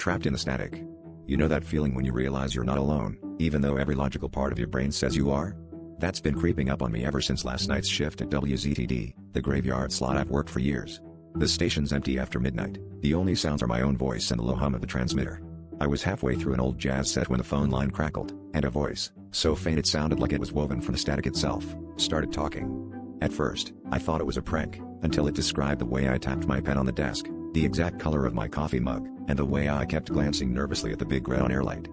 Trapped in the static. You know that feeling when you realize you're not alone, even though every logical part of your brain says you are? That's been creeping up on me ever since last night's shift at WZTD, the graveyard slot I've worked for years. The station's empty after midnight, the only sounds are my own voice and the low hum of the transmitter. I was halfway through an old jazz set when the phone line crackled, and a voice, so faint it sounded like it was woven from the static itself, started talking. At first, I thought it was a prank, until it described the way I tapped my pen on the desk, the exact color of my coffee mug, and the way I kept glancing nervously at the big red on-air light.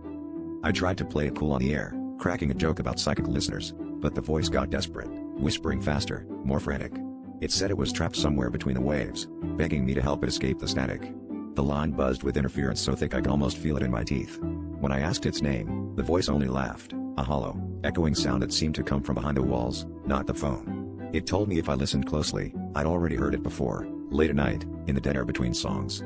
I tried to play it cool on the air, cracking a joke about psychic listeners, but the voice got desperate, whispering faster, more frantic. It said it was trapped somewhere between the waves, begging me to help it escape the static. The line buzzed with interference so thick I could almost feel it in my teeth. When I asked its name, the voice only laughed, a hollow, echoing sound that seemed to come from behind the walls, not the phone. It told me if I listened closely, I'd already heard it before, late at night, in the dead air between songs.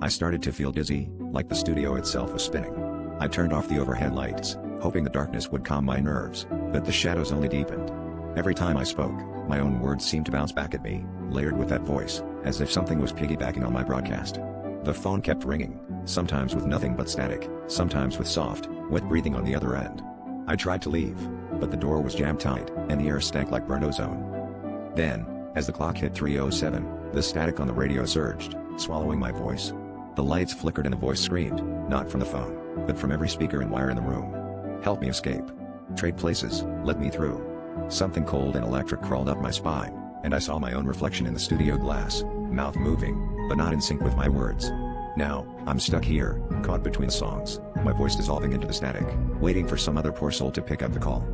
I started to feel dizzy, like the studio itself was spinning. I turned off the overhead lights, hoping the darkness would calm my nerves, but the shadows only deepened. Every time I spoke, my own words seemed to bounce back at me, layered with that voice, as if something was piggybacking on my broadcast. The phone kept ringing, sometimes with nothing but static, sometimes with soft, wet breathing on the other end. I tried to leave, but the door was jammed tight, and the air stank like burnt ozone. Then, as the clock hit 3:07, the static on the radio surged, swallowing my voice. The lights flickered and the voice screamed, not from the phone, but from every speaker and wire in the room. Help me escape. Trade places, let me through. Something cold and electric crawled up my spine, and I saw my own reflection in the studio glass, mouth moving, but not in sync with my words. Now, I'm stuck here, caught between songs, my voice dissolving into the static, waiting for some other poor soul to pick up the call.